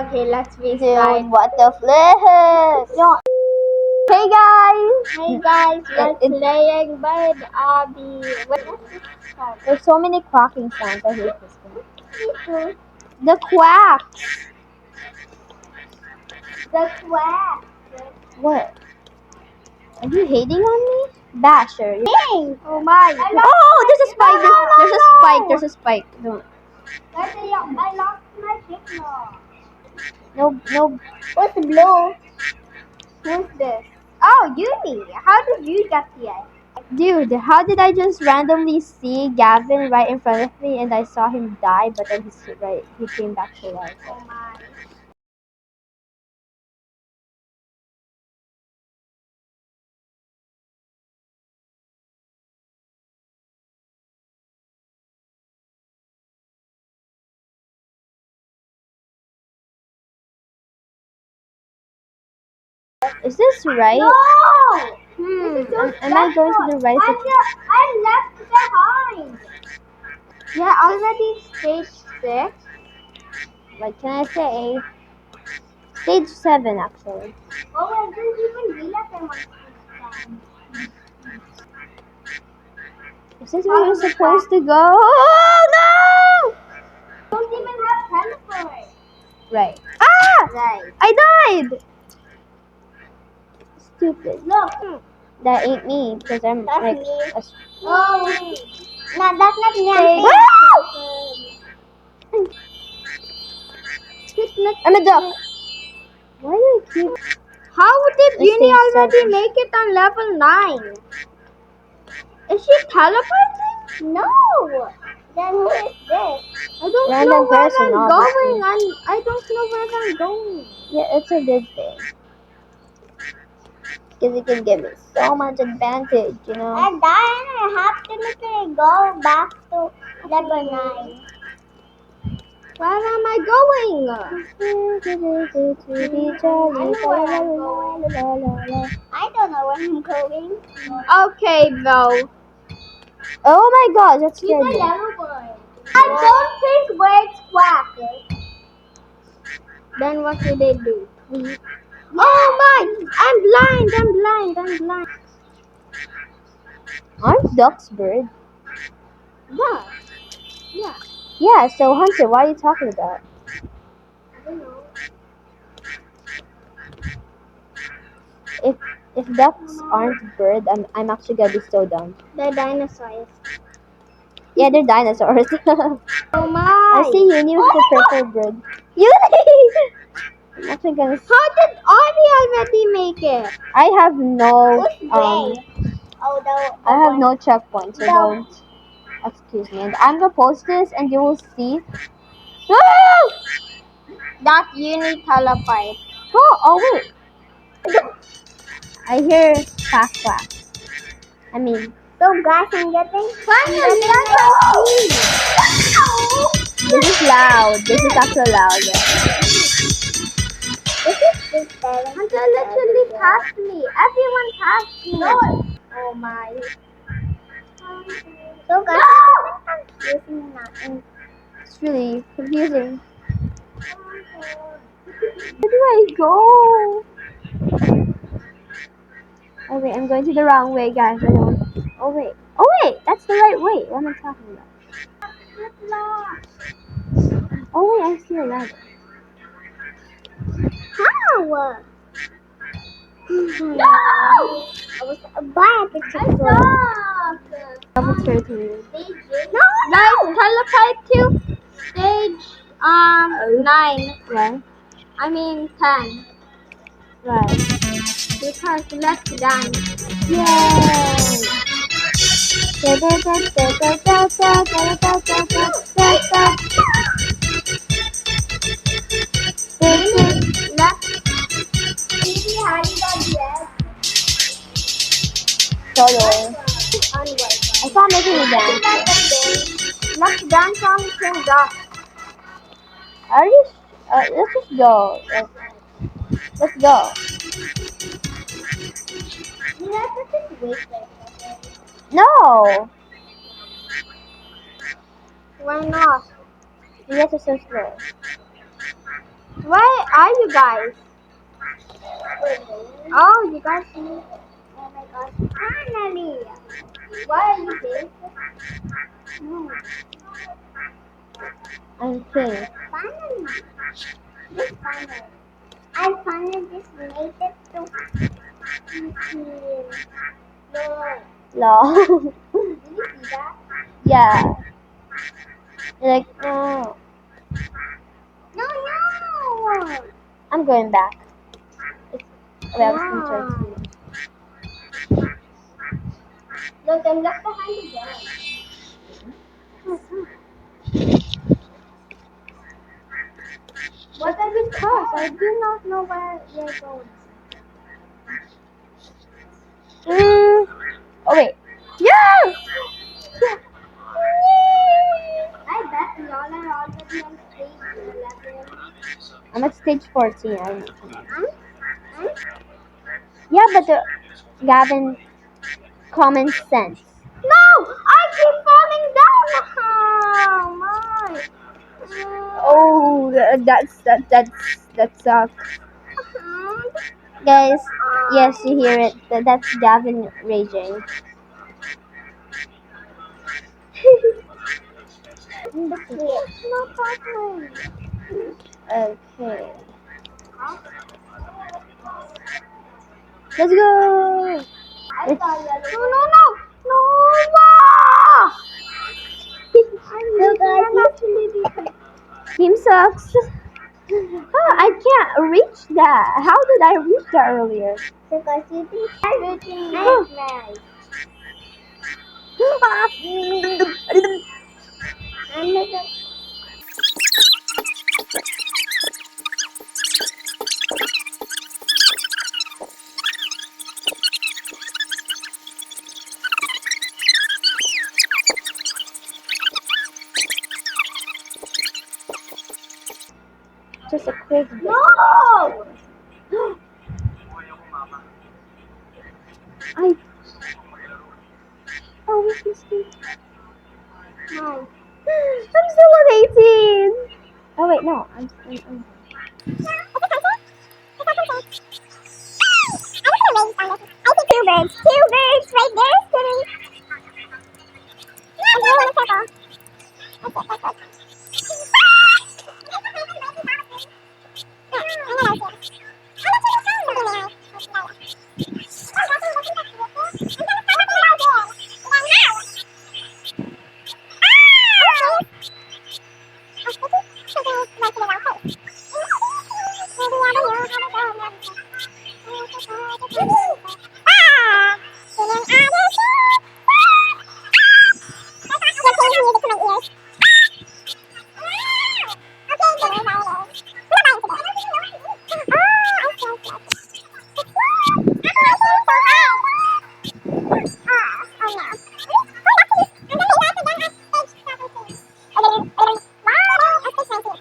Okay, let's Dude, restart. what the flip? Hey guys! Hey guys, we're It- playing by the obby. There's so many quacking sounds. I hate this one. The quacks! The quack. What? Are you hating on me? Basher. Oh my. Oh, there's a spike. There's a spike. There's a spike. No, I lost my signal. no. What's blue? Who's this? Oh, Uni. How did you get here? Dude, how did I just randomly see Gavin right in front of me and I saw him die, but then he came back to life. Oh my. Is this right? No! Am I going to the right? I'm left behind. Yeah, already stage 6. Like, can I say stage 7 actually? Oh, I didn't even realize I was Is this where you're supposed to go? Oh no! don't even have teleport. Right. Ah! Right. I died! Stupid. Look. That ain't me because I'm That's like me. a Oh. No, that's not me. I'm a duck. Why do I keep... How did Let's Uni say already seven. make it on level 9? Is she teleporting? No. Then who is this? I don't Random know where person, I'm obviously. going. I don't know where I'm going. Yeah, it's a good thing. Because it can give me so much advantage, you know? And then I have to literally go back to level 9. Where am I going? I don't know where I'm going. Okay, bro. Oh my god, that scared me. I don't think birds quack. Then what do they do? Oh my! I'm blind. Aren't ducks birds? Yeah. Yeah, so Hunter, what are you talking about? I don't know. If ducks aren't bird, I'm actually gonna be so dumb. They're dinosaurs. Yeah, they're dinosaurs. Oh my! I see Uni with the purple bird. Uni! I'm actually gonna. How did Audie already make it? I have no I have no checkpoint, so don't excuse me. And I'm gonna post this, and you will see. Ah! That Uni teleport. Oh wait. I hear quack quack. I mean, So guys, I'm getting finally level 3. this is loud. This is actually loud. Yeah. This Hunter literally passed me. Everyone passed me. No. Oh my. So guys, I'm confusing now. It's really confusing. Where do I go? Oh wait, I'm going to the wrong way, guys. I don't. Oh wait, that's the right way. What am I talking about? Oh wait, I see a ladder. How? No! I was about to Level 13. No! Guys, teleport to stage 9. Right. I mean 10. Right. Because let's dance. Yay! Solo. I saw making a dance. Let's dance on King Dot. Are you? Let's just go. Let's go. No. Why not? You guys are so slow. Why are you guys? Oh, you guys see? Oh my gosh. Finally! Why are you big? No. I'm king. Finally! Just finally. I finally just made it to 15. No. Lol. Did you see that? Yeah. You're like, no. No, no! I'm going back. It's well, Wow. it's interesting. Look, I'm left behind again. What are these cars? I do not know where you're going. Oh wait. Yeah. I bet y'all are already on stage 11. I'm at stage 14. I don't know. Huh? Huh? Yeah, but the Gavin common sense. No! I keep falling down! Oh my! Oh, that sucks. Guys, yes, you hear it. That's Gavin raging. The clip's not happening. Okay. Huh? Let's go! No, no, no! No! Ah! I'm actually Team sucks. Oh, I can't reach that. How did I reach that earlier? because you think everything is nice. I'm not a Just a quick bit. no! I. Oh, we can speak. No. I'm still at 18. Oh wait, no. I'm Two birds right there sitting. I'm going in a circle.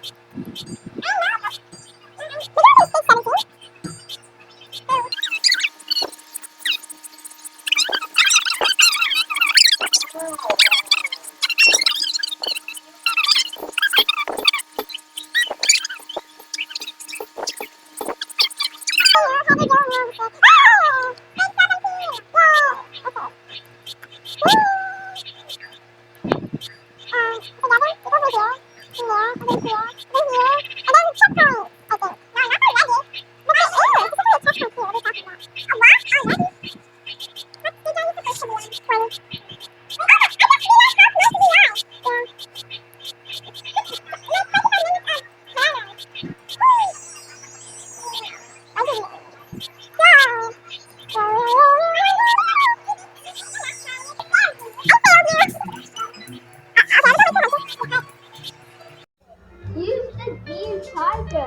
Use the green tiger.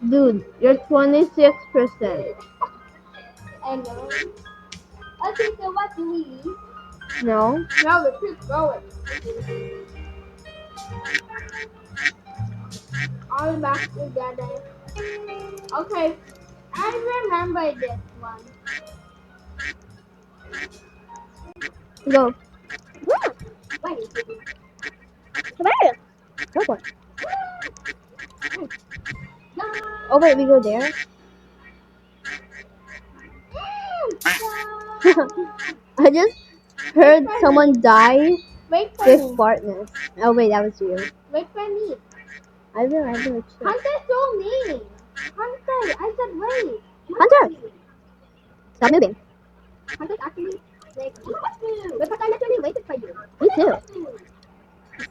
Dude, you're 26%. I know. Okay, so what do we leave? No? No, we keep going. All back together. Okay, I remember this one. Go. Wait. teleport. Oh wait, we go there. I just heard someone die Wait for with me. fartness. Oh wait, that was you. Wait for me. I will. Chill. Hunter told me. Hunter, I said wait. Hunter, stop moving. Hunter's actually like, because I literally waited for you. Me too.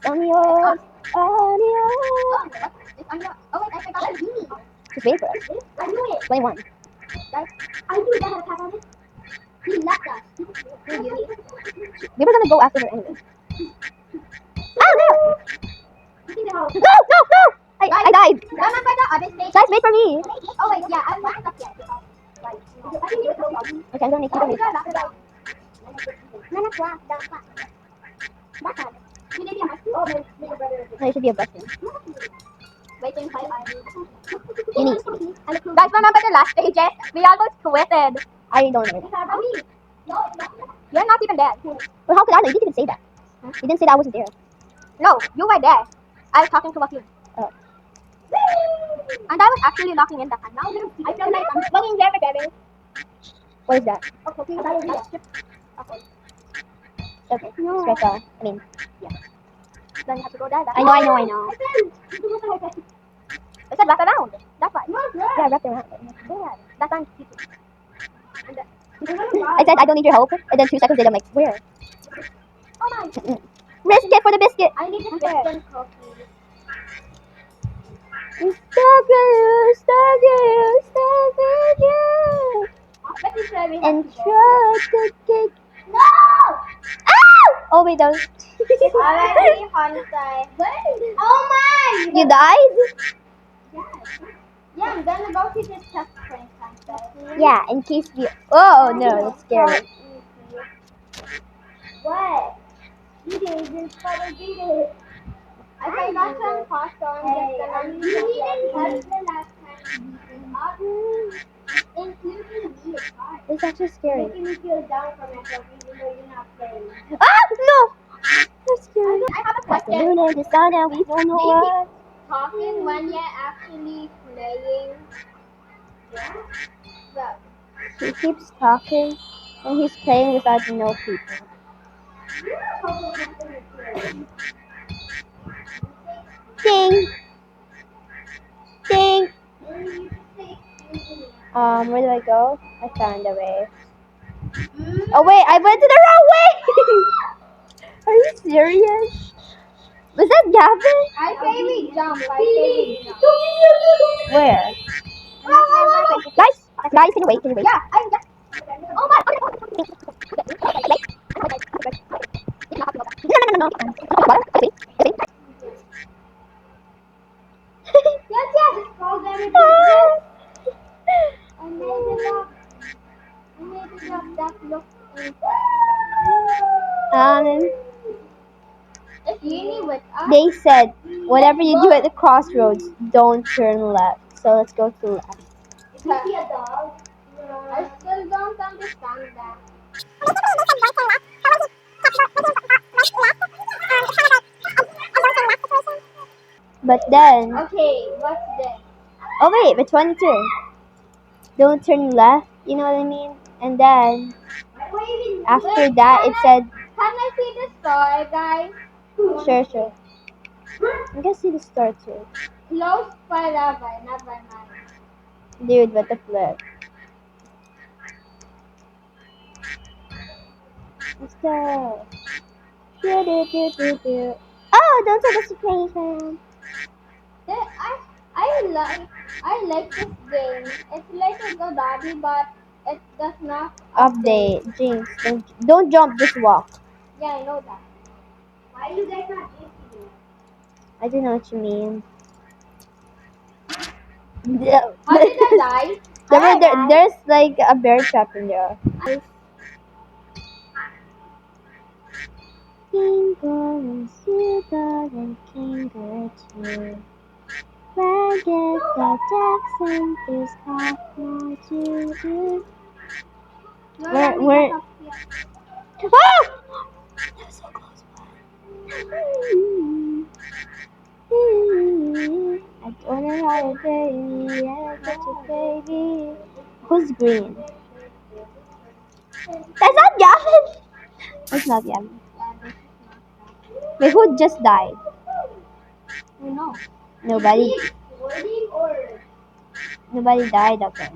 Adios. Adios. It's on your. Oh wait, I forgot the genie. Just wait for us. I knew it. 21. Guys, I knew that had a tap on it. He left us. We were gonna go after her anyway. Oh no! No, No! I died. remember the other stage? Guys, wait for me. Oh wait, yeah, I'm not up yet. Right. I think it's so Okay, I'm gonna make you wait. No, you should be a blessing. Waiting for You need. Guys, remember the last stages? We almost quitted. I don't know. You're not even there. But how could I know? You didn't even say that. You didn't say that I wasn't there. No, you were there. I was talking to Joaquin. Oh. And I was actually knocking in the hand. Now I feel like I'm swinging there again. What is that? Okay. Okay. Stress out. I mean, Then you have to go there. I know. I said wrap around. That's why. Yeah, wrap around. There. That's on I said I don't need your help, and then 2 seconds later I'm like, where? Oh my. Risk it for the biscuit. I need a biscuit cookie. Stuck with you. Let me try with And trust the cake. No! Ah! Oh wait, that was. Already Hunter. Oh my! You died? Yeah, I'm gonna go to the chest print Hunter. Yeah, in case you. Oh no, that's scary. What? You didn't follow it. I forgot some pasta on the You needed help the last time. Including me, it's hard. It's actually scary. Making me feel down for myself even though you're not playing. Ah no! That's scary. I have a The question. moon and the sun and we don't know what. Talking when you're actually playing. Yeah? Well, He keeps talking and he's playing without no people. Ding! Ding! Where do I go? I found a way. Oh wait, I went to the wrong way! Are you serious? Was that Gavin? I say we jump. I say we jump. Where? Guys, can you wait? Yeah, I'm just. Oh my god. No. Yes, it's called everything. I made it up. That looks If you need with us. They said, whatever you do at the crossroads, don't turn left. So let's go to left. Is he a dog? I still don't understand that. But then, Okay, what's this? oh wait, but 22. Don't turn left, you know what I mean? And then, after that, it said, Can I see the store, guys? sure. I can see the star too. Closed forever, never mind. Dude, what the flip? Let's go. Do. Oh, don't tell us to play, fam. I like this game. It's like a good hobby, but it does not Update. Jinx, don't jump, just walk. Yeah, I know that. Why you guys not jinxing it? I don't know what you mean. How did I die? There's like a bear trap in there. King and Silver and King too. Ragged the Jackson is hot now too. Where? Ah! That was so close. my heart, baby, yeah, such a baby. Who's green? That's not Gavin! That's not Gavin. Wait, who just died? No. Nobody. Wording or Nobody died, okay.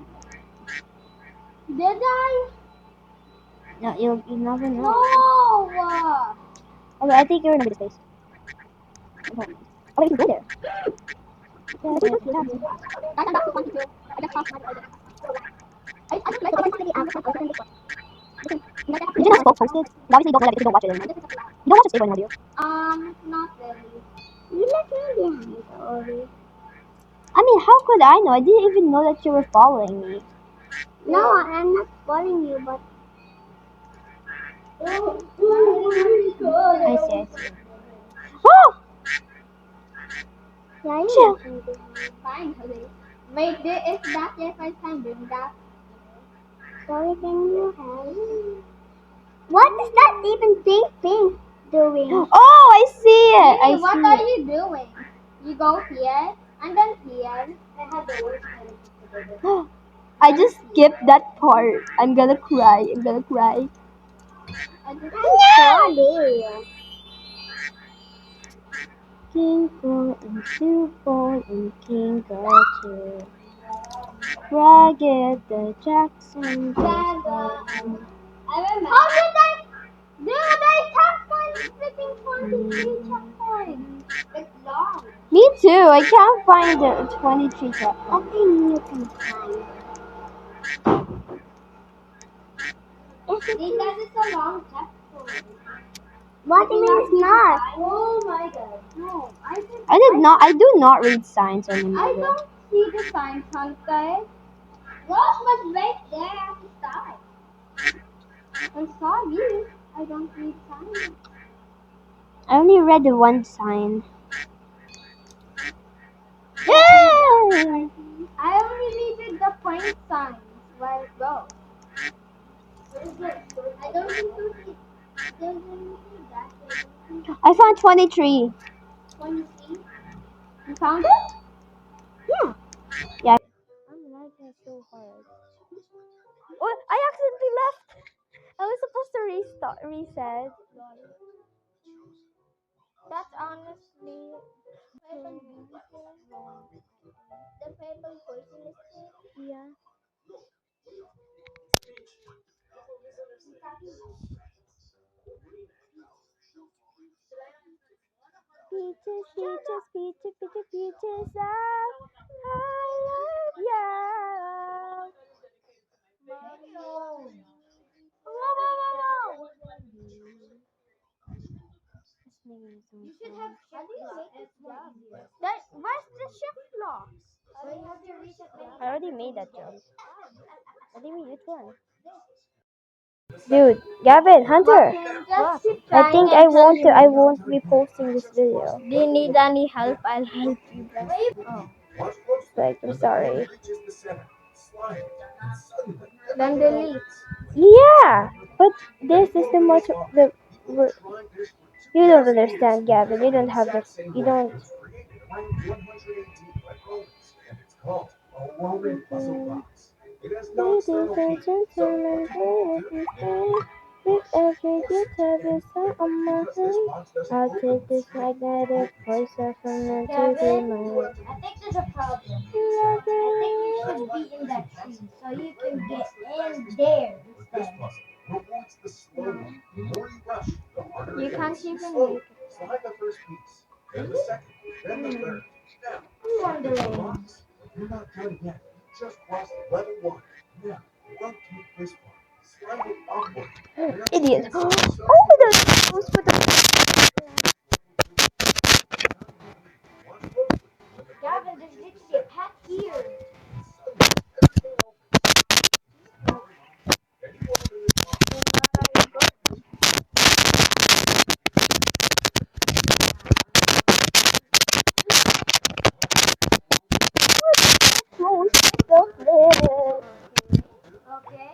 did I? No, you never know. No. Okay, I think you're in a good space. Okay, you can go there. Yeah, that's what you have. That's too funny too. I just passed my order. I just like I finally this one. Did you not post it? You obviously don't know that because you don't watch it anymore. You don't watch it anymore, do you? Not really. You left me behind already. I mean, how could I know? I didn't even know that you were following me. No, I'm not following you, but I see, I see. Oh! yeah, you Chill. left me behind. Finally. Wait, is that your first time doing that? Sorry, can you help? What is that even pink doing? Oh, I see it. Hey, I what see are it. you doing? You go here and then here. I had the worst time. I just skipped that part. I'm gonna cry. I'm gonna cry. Sorry. King Kong and Sue Boy and King Girl too. Ragged the Jackson. Dragon. How did I? Dude, I can't find the freaking 23 checkpoint. It's long. Me too. I can't find the 23 checkpoint. I think you can find. Because it's a long checkpoint. What do you mean it's not? Oh my god. No, I do not read signs anymore. I don't see the signs, Hunter. Ross was right there at the start. I saw you. I don't read signs. I only read the one sign. Yeah! I only read the point signs where it goes. I don't think so. It doesn't see that. I found 23. 23. You found it? Yeah. Yeah. I'm lagging so hard. Oh, I accidentally left. I was supposed to reset. That's honestly the purple person is too. Yeah. Peaches, peaches, peaches, peaches, peaches. I love you. Whoa, whoa, whoa, whoa. You should have shift lock. Where's the shift lock? I already made that joke. What do you mean? Which one? Dude, Gavin, Hunter. Just keep I trying think I until won't. I won't be posting this video. Do you need any help? I'll help you. Oh, like I'm sorry. Then delete. Yeah, but this is the much the. You don't understand, Gavin. You don't have the. You don't. Ladies and gentlemen, ladies and if every guitar is on my hand, I'll take this magnetic voice off and to be mine. I think there's a problem. I think you should be in that tree so you can get in there instead. You can't even make it. I'm wondering. Idiot. Oh, the Gavin, there's literally a path here. Okay.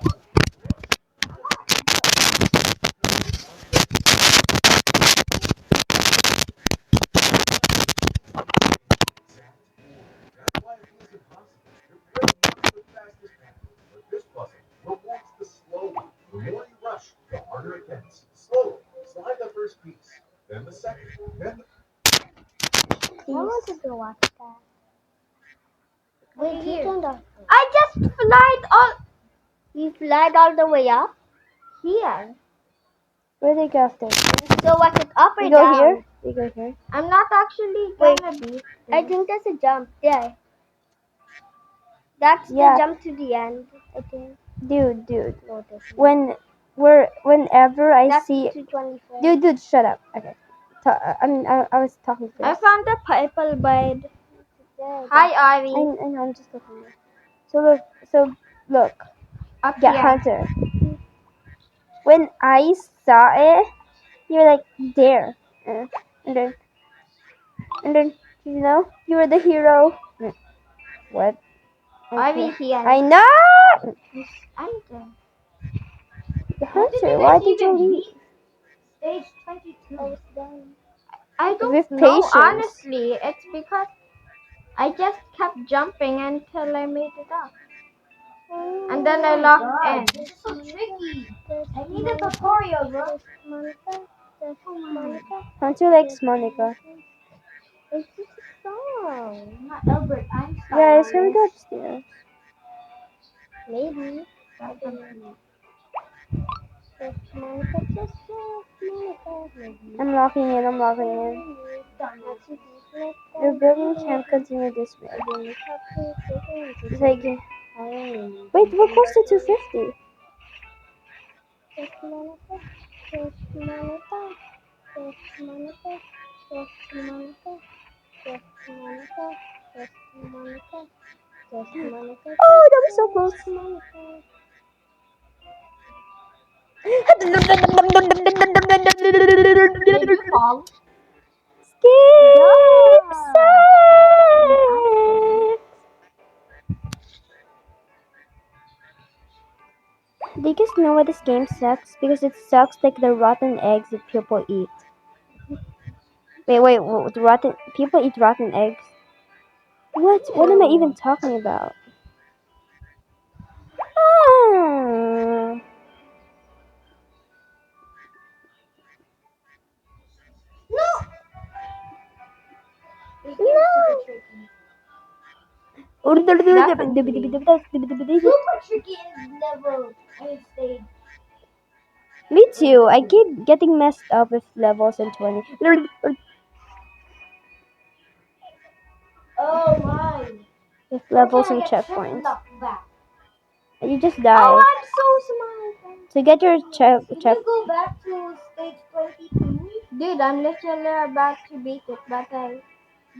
I wanted to watch that. Wait, Okay, here. I just flied all. You flied all the way up here. Where they go after? So was it up or We go down? here? We go here? I'm not actually gonna be. I think there's a jump there. That's Yeah. the jump to the end. I think. Dude. Whenever I That's see... 224. Dude, shut up. Okay. I was talking first. I found a purple bird. Hi, Ari. I know, I'm just looking there. So look. Up Yeah, here. Hunter. When I saw it, you were like there. And then you were the hero. What? Ari here. I know. Enter. Hunter, why did you leave? Stage 22. I was done. With don't know, patience. honestly. It's because I just kept jumping until I made it up. And then I locked in. This is so tricky. I need a tutorial, bro. Hunter likes Monica. It's just a song. Not Albert Einstein. Guys, can we go upstairs? Maybe. I'm locking in. Your building can't continue this way. It's like, wait, we're close to 250. Oh, that was so close. Did you fall? Skip Do you guys know why this game sucks? Because it sucks like the rotten eggs that people eat. Wait, the rotten people eat rotten eggs? What? What am I even talking about? Ah. This game's super tricky. Super tricky in level and stage. Me too. I keep getting messed up with levels in 20. Oh my. With levels and checkpoints. You just die. Oh, I'm so smart. So get your check. Did you go back to stage 22? Dude, I'm literally about to beat it, but I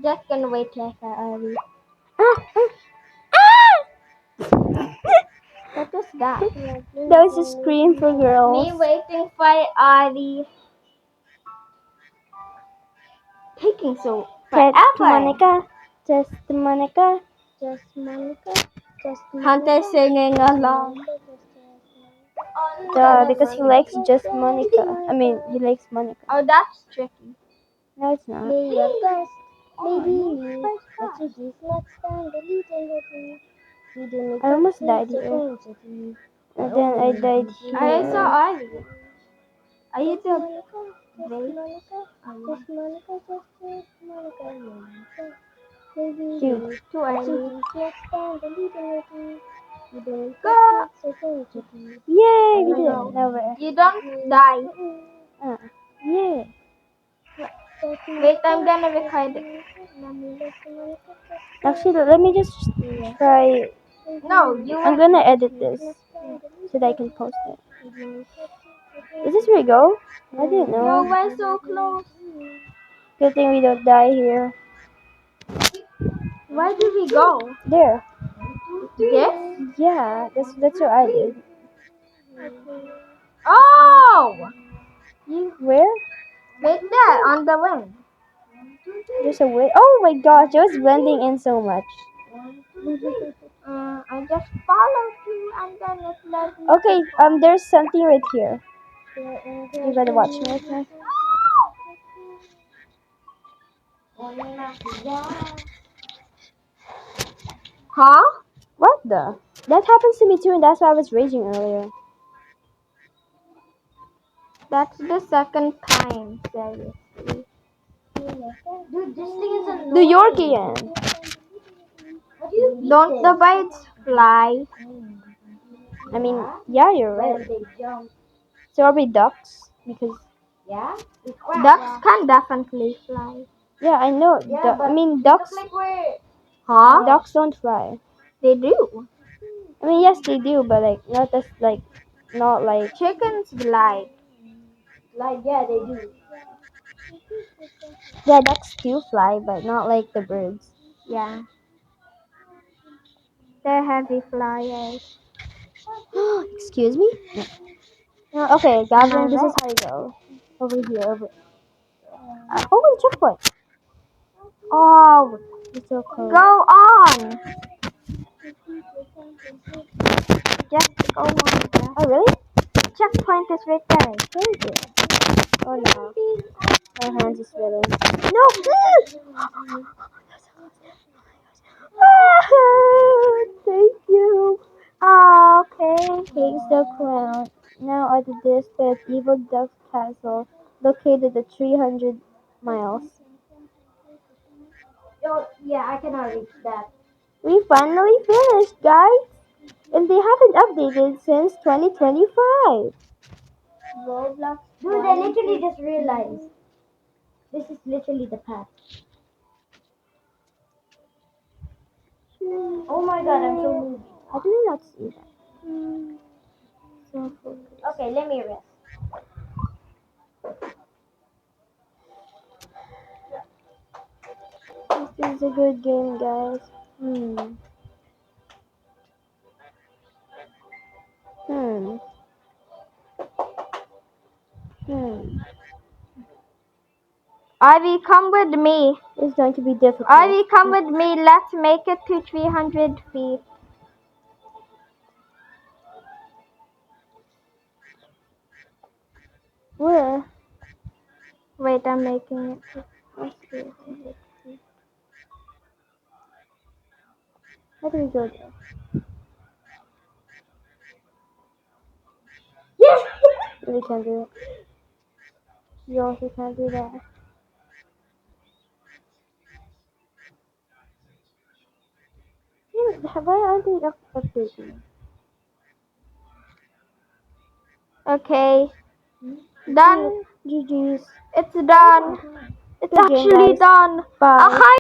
just gonna wait till I read. What was that? That was a scream for girls. Me waiting for Ari. Taking so forever. Just Monica. Hunter singing along. Duh, because he likes just Monica. I mean, he likes Monica. Oh, that's tricky. No, it's not. I almost died here. And then I died here. I saw Ari. Are you the Dude. Too early. Yay, we did it. Now we're... You don't die. Yeah. Wait, I'm gonna record it. Actually, let me just try... No, you I'm gonna edit this so that I can post it. Is this where we go? I didn't No, know. we're so close. Good thing we don't die here. Where did we go? There. Yes? Yeah, that's what I did. Oh! Where? Right there, on the wing. There's a way. Oh my gosh, it was blending in so much. I just followed you and then it led me. Okay, there's something right here. You gotta watch me right now. Huh? What the? That happens to me too, and that's why I was raging earlier. That's the second time, seriously. Dude, this thing is annoying. The Yorkian. Don't the birds fly? I mean, yeah, you're right. They jump. So are we ducks? Because Yeah? ducks can definitely fly. Yeah, I know. Yeah, but I mean, it ducks. looks like we're... Huh? Ducks don't fly. They do. I mean, yes, they do, but not like chickens glide. Like, yeah, they do. Yeah, ducks do fly, but not like the birds. Yeah. They're heavy flyers. Excuse me? No. Okay, Gavin, this is how you go. Over here, over. Oh, wait, checkpoint. Oh, it's so close. Go on. Just go on. Oh, really? Checkpoint is right there. Thank you. Oh no. My hands are sweating. No, please! Thank you. Oh, okay. Takes the crown. Now at the distant evil duck castle, located at 300 miles. Oh, yeah, I cannot reach that. We finally finished, guys! And they haven't updated since 2025. Roblox. Dude, I literally just realized. This is literally the path. Oh my god, I'm so moody. How did I not see that? So focused. Okay, let me rest. This is a good game, guys. Hmm. Hmm. Hmm. Ivy, come with me. It's going to be difficult. Ivy, come with me. Let's make it to 300 feet. Where? Wait, I'm making it. Let's see. How do we go there? Yes! We can't do it. You also can't do that. Why aren't they updating? Okay. Done. GG's. It's done. It's Good game, actually guys. done. Bye.